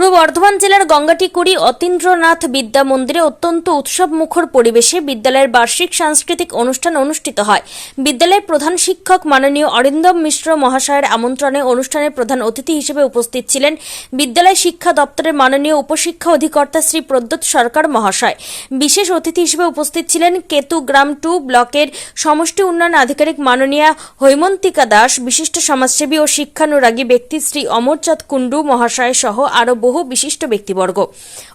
পূর্ব বর্ধমান জেলার গঙ্গাটিকুড়ি অতীন্দ্রনাথ বিদ্যা মন্দিরে অত্যন্ত উৎসবমুখর পরিবেশে বিদ্যালয়ের বার্ষিক সাংস্কৃতিক অনুষ্ঠান অনুষ্ঠিত হয়। বিদ্যালয়ের প্রধান শিক্ষক মাননীয় অরিন্দম মিশ্র মহাশয়ের আমন্ত্রণে অনুষ্ঠানে প্রধান অতিথি হিসেবে উপস্থিত ছিলেন বিদ্যালয় শিক্ষা দপ্তরের মাননীয় উপশিক্ষা অধিকর্তা শ্রী প্রদ্যোৎ সরকার মহাশয়। বিশেষ অতিথি হিসেবে উপস্থিত ছিলেন কেতুগ্রাম 2 ব্লকের সমষ্টি উন্নয়ন আধিকারিক মাননীয়া হৈমন্তিকা দাস, বিশিষ্ট সমাজসেবী ও শিক্ষানুরাগী ব্যক্তি শ্রী অমরচাঁদ কুণ্ডু মহাশয় সহ আরো বহু বিশিষ্ট ব্যক্তিবর্গ।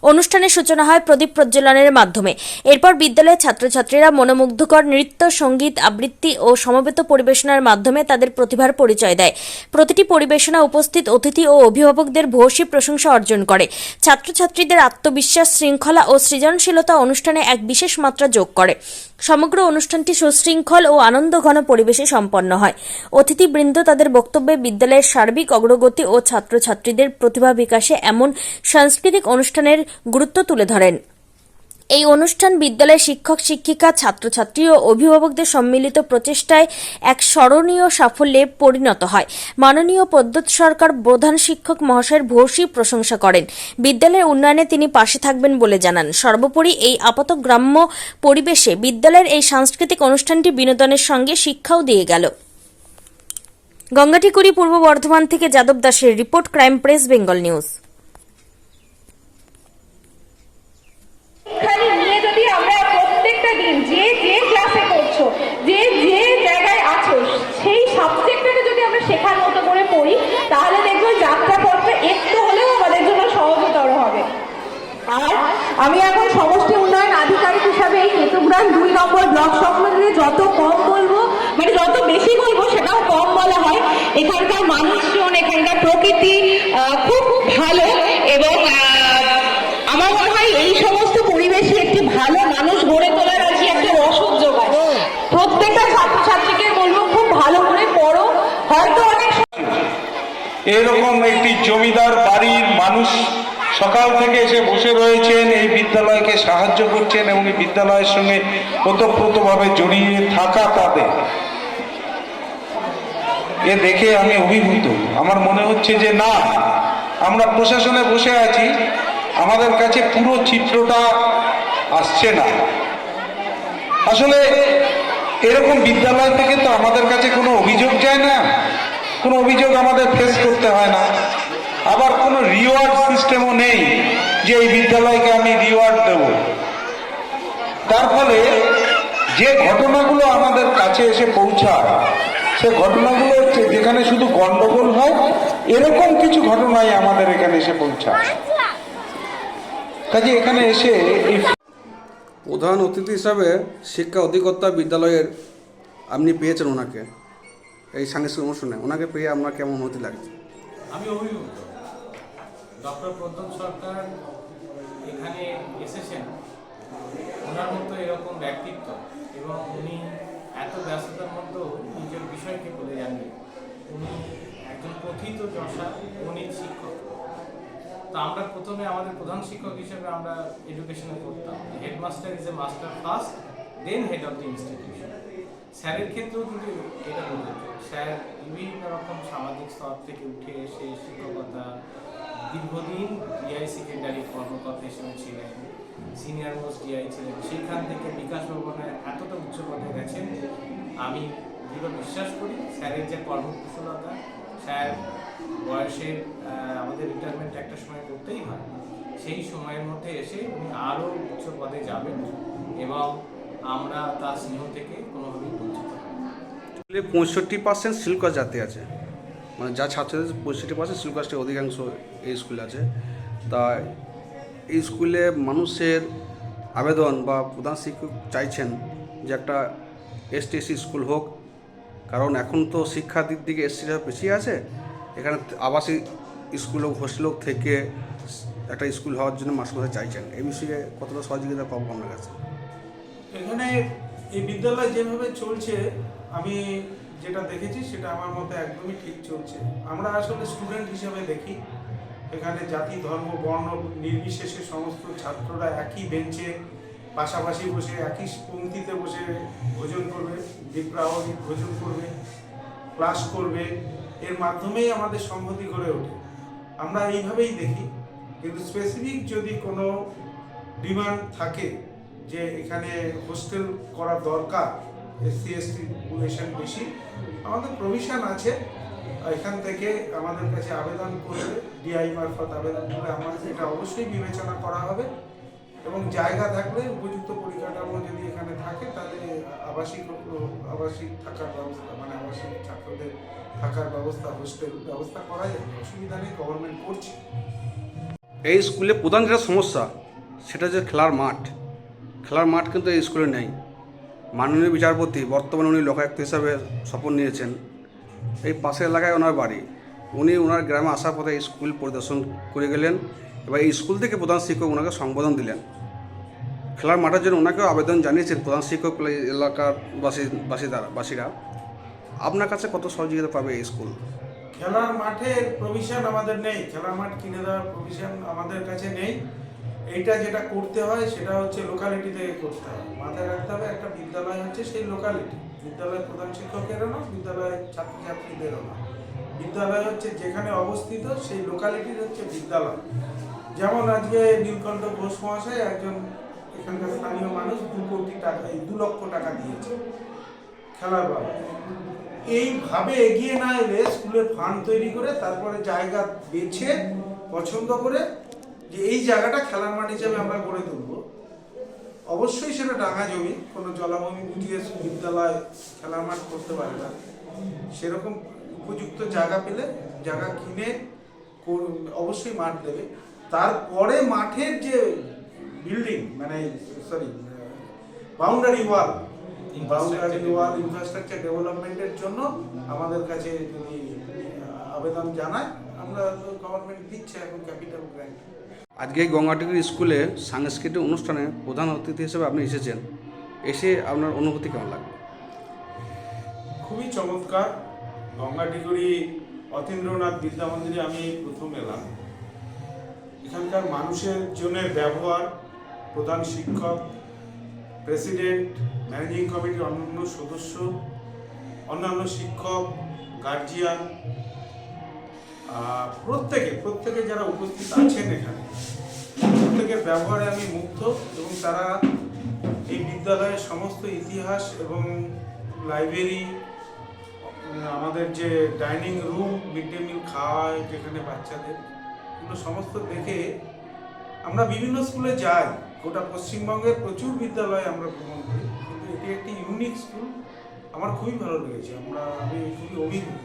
অনুষ্ঠানের সূচনা হয় প্রদীপ প্রজ্বলনের মাধ্যমে। এরপর বিদ্যালয়ের ছাত্রছাত্রীরা মনোমুগ্ধকর নৃত্য, সঙ্গীত, আবৃত্তি ও সমবেত পরিবেশনার মাধ্যমে তাদের প্রতিভার পরিচয় দেয়। প্রতিটি পরিবেশনা উপস্থিত অতিথি ও অভিভাবকদের ভূয়সী প্রশংসা অর্জন করে। ছাত্রছাত্রীদের আত্মবিশ্বাস, শৃঙ্খলা ও সৃজনশীলতা অনুষ্ঠানে এক বিশেষ মাত্রা যোগ করে। সমগ্র অনুষ্ঠানটি সুশৃঙ্খল ও আনন্দঘন পরিবেশে সম্পন্ন হয়। অতিথিবৃন্দ তাদের বক্তব্যে বিদ্যালয়ের সার্বিক অগ্রগতি ও ছাত্রছাত্রীদের প্রতিভা বিকাশে এমন সাংস্কৃতিক অনুষ্ঠানের গুরুত্ব তুলে ধরেন। এই অনুষ্ঠান বিদ্যালয়ের শিক্ষক শিক্ষিকা, ছাত্রছাত্রী ও অভিভাবকদের সম্মিলিত প্রচেষ্টায় এক স্মরণীয় সাফল্যে পরিণত হয়। মাননীয় প্রদ্যোৎ সরকার প্রধান শিক্ষক মহাশয়ের ভূয়সী প্রশংসা করেন। বিদ্যালয়ের উন্নয়নে তিনি পাশে থাকবেন বলে জানান। সর্বোপরি এই আপাত গ্রাম্য পরিবেশে বিদ্যালয়ের এই সাংস্কৃতিক অনুষ্ঠানটি বিনোদনের সঙ্গে শিক্ষাও দিয়ে গেল। গঙ্গাটিকুড়ি, পূর্ব বর্ধমান থেকে যাদব দাসের report, crime press, Bengal news. শেখার মতো করে পড়ি তাহলে দেখবো যাত্রাপথটা একটু হলেও আমাদের জন্য সহজতর হবে। আর আমি এখন সমষ্টি উন্নয়ন আধিকারিক হিসাবে এই কেতুগ্রাম 2 নম্বর ব্লক সম্বন্ধে যত কম বলবো, মানে যত বেশি বলবো সেটাও কম বলা হয়। এখানকার মানুষজন, এখানকার প্রকৃতি খুব ভালো এবং আমার মনে হয় এই সমস্ত পরিবেশে একটি ভালো মানুষ গড়ে তোলার আর কি একটা রসদ যোগায়। প্রত্যেকটা ছাত্রছাত্রীকে বলবো খুব ভালো করে পড়ো। হয়তো অনেক এরকম একটি জমিদার বাড়ির মানুষ সকাল থেকে এসে বসে রয়েছেন, এই বিদ্যালয়কে সাহায্য করছেন এবং এই বিদ্যালয়ের সঙ্গে ওতপ্রোতভাবে জড়িয়ে থাকা তাদের এ দেখে আমি অভিভূত। আমার মনে হচ্ছে যে না, আমরা প্রশাসনে বসে আছি, আমাদের কাছে পুরো চিত্রটা আসছে না। আসলে এরকম বিদ্যালয় থেকে তো আমাদের কাছে কোনো অভিযোগ যায় না, কোনো অভিযোগ আমাদের ফেস করতে হয় না। আবার কোনো রিওয়ার্ড সিস্টেমও নেই যে এই বিদ্যালয়কে আমি রিওয়ার্ড দেব। তার ফলে যে ঘটনাগুলো আমাদের কাছে এসে পৌঁছায়, সে ঘটনাগুলো হচ্ছে যেখানে শুধু গন্ডগোল হয়, এরকম কিছু ঘটনাই আমাদের এখানে এসে পৌঁছায়। কাজে এখানে এসে এই প্রধান অতিথি হিসাবে শিক্ষা অধিকর্তা বিদ্যালয়ের আপনি পেয়েছেন ওনাকে, এই সাংস্কৃতিক অনুষ্ঠানে ওনাকে পেয়ে আপনার কেমন অনুভূতি লাগছে? আমি অভিভূত। ডক্টর প্রদ্যোৎ সরকার এখানে এসেছেন, ওনার মতো এরকম ব্যক্তিত্ব এবং উনি এত ব্যস্ততার মধ্যেও নিজের বিষয়কে বলে জানবেন। উনি একজন কথিত যশা গণিত শিক্ষক। তো আমরা প্রথমে আমাদের প্রধান শিক্ষক হিসেবে আমরা এডুকেশনে করতাম headmaster is a master first, then head of the institution. স্যারের ক্ষেত্রেও কিন্তু এটা বলতে, স্যার বিভিন্ন রকম সামাজিক স্তর থেকে উঠে এসে শিক্ষকতা দীর্ঘদিন ডিআই সেকেন্ডারি কর্মকর্তা হিসেবে ছিলেন, সিনিয়র মোস্ট ডিআই ছিলেন। সেইখান থেকে বিকাশ ভবনে এতটা উচ্চ পদে গেছেন। আমি দৃঢ় বিশ্বাস করি স্যারের যে কর্মকুশলতা, স্যার বয়সের আমাদের রিটায়ারমেন্ট একটা সময় করতেই হয়, সেই সময়ের মধ্যে এসে উনি আরও উচ্চ পদে যাবেন এবং আমরা তার স্নেহ থেকে কোনোভাবেই বঞ্চিত হব। 65% সিলকাস জাতি আছে, মানে যা ছাত্রদের 65% সিলকাসের অধিকাংশ এই স্কুলে আছে। তা এই স্কুলে মানুষের আবেদন বা প্রধান শিক্ষক চাইছেন যে একটা এসটিএসসি স্কুল হোক, কারণ এখন তো শিক্ষার দিক দিকে এসটিরা পিছিয়ে আছে। এখানে আবাসিক স্কুল হোক, হোস্টেল হোক থেকে একটা স্কুল হওয়ার জন্য মাস্টারমশাই চাইছেন। এই বিষয়ে কতটা সহযোগিতা পাবো আপনার কাছে? এখানে এই বিদ্যালয় যেভাবে চলছে, আমি যেটা দেখেছি সেটা আমার মতে একদমই ঠিক চলছে। আমরা আসলে স্টুডেন্ট হিসেবে দেখি এখানে জাতি, ধর্ম, বর্ণ নির্বিশেষে সমস্ত ছাত্ররা একই বেঞ্চে পাশাপাশি বসে একই পংক্তিতে বসে ভোজন করবে, দ্বিপ্রাহরিক ভোজন করবে, ক্লাস করবে। এর মাধ্যমেই আমাদের সংহতি গড়ে ওঠে। আমরা এইভাবেই দেখি কিন্তু স্পেসিফিক যদি কোনো ডিমান্ড থাকে যে এখানে হোস্টেল করা দরকার, SC ST পপুলেশন বেশি, আমাদের প্রভিশন আছে। এখান থেকে আমাদের কাছে আবেদন করলে, ডিআই মারফত আবেদন করলে আমাদের এটা অবশ্যই বিবেচনা করা হবে এবং জায়গা থাকলে উপযুক্ত পরিকাঠামো যদি এখানে থাকে তাহলে আবাসিক থাকার ব্যবস্থা, মানে আবাসিক ছাত্রদের থাকার ব্যবস্থা, হোস্টেল ব্যবস্থা করা যায়, অসুবিধা নেই, গভর্নমেন্ট করছে। এই স্কুলে প্রধান যেটা সমস্যা সেটা হচ্ছে খেলার মাঠ। খেলার মাঠ কিন্তু এই স্কুলে নেই। মাননীয় বিচারপতি বর্তমানে উনি লোকায়ুক্ত হিসাবে শপথ নিয়েছেন। এই পাশের এলাকায় ওনার বাড়ি। উনি ওনার গ্রামে আসার পথে এই স্কুল পরিদর্শন করে গেলেন এবার এই স্কুল থেকে প্রধান শিক্ষক ওনাকে সম্বোধন দিলেন। খেলার মাঠের জন্য ওনাকেও আবেদন জানিয়েছেন প্রধান শিক্ষক এলাকার বাসীরা। আপনার কাছে কত সহযোগিতা পাবে এই স্কুল? খেলার মাঠের প্রভিশন আমাদের নেই, খেলার মাঠ কিনে দেওয়ার প্রভিশন আমাদের কাছে নেই। এইটা যেটা করতে হয় সেটা হচ্ছে লোকালিটি থেকে করতে হয়। মাথায় রাখতে হবে একটা বিদ্যালয় হচ্ছে সেই লোকালিটি, বিদ্যালয়ের প্রধান শিক্ষকেরও না, বিদ্যালয়ের ছাত্রছাত্রীদেরও না। বিদ্যালয় হচ্ছে যেখানে অবস্থিত সেই লোকালিটির হচ্ছে বিদ্যালয়। যেমন আজকে নীলকণ্ঠ ঘোষ মহাশয় একজন এখানকার স্থানীয় মানুষ 2 লক্ষ টাকা দিয়েছে খেলার বাবা। এইভাবে এগিয়ে না এলে স্কুলের ফান্ড তৈরি করে তারপরে জায়গা বেছে পছন্দ করে যে এই জায়গাটা খেলার মাঠ হিসেবে আমরা গড়ে তুলব, অবশ্যই সেটা ডাঙা জমি, কোনো জলাভূমি বুঝিয়ে বিদ্যালয় খেলার মাঠ করতে পারে না। সেরকম উপযুক্ত জায়গা পেলে জায়গা কিনে অবশ্যই মাঠ দেবে। তারপরে মাঠের যে বিল্ডিং, মানে বাউন্ডারি ওয়াল ইনফ্রাস্ট্রাকচার ডেভেলপমেন্টের জন্য আমাদের কাছে যদি আবেদন জানায়, আমরা গভর্নমেন্ট দিচ্ছে এখন ক্যাপিটাল গ্র্যান্ট। আজকে এই গঙ্গাটিকুড়ি স্কুলে সাংস্কৃতিক অনুষ্ঠানে প্রধান অতিথি হিসেবে আপনি এসেছেন, এসে আপনার অনুভূতি কেমন লাগলো? খুবই চমৎকার। গঙ্গাটিকুড়ি অতীন্দ্রনাথ বিদ্যা মন্দিরে আমি প্রথম এলাম। এখানকার মানুষের জন্য ব্যবহার, প্রধান শিক্ষক, প্রেসিডেন্ট, ম্যানেজিং কমিটির অন্যান্য সদস্য, অন্যান্য শিক্ষক, গার্জিয়ান, প্রত্যেকে যারা উপস্থিত আছেন এখানে, প্রত্যেকের ব্যবহারে আমি মুগ্ধ এবং তারা এই বিদ্যালয়ের সমস্ত ইতিহাস এবং লাইব্রেরি, আমাদের যে dining room, mid day meal খাওয়া হয় যেখানে বাচ্চাদের, এগুলো সমস্ত দেখে আমরা বিভিন্ন স্কুলে যাই, গোটা পশ্চিমবঙ্গের প্রচুর বিদ্যালয়ে আমরা ভ্রমণ করি, কিন্তু এটি একটি ইউনিক স্কুল। আমার খুবই ভালো লেগেছে, আমি খুবই অভিভূত।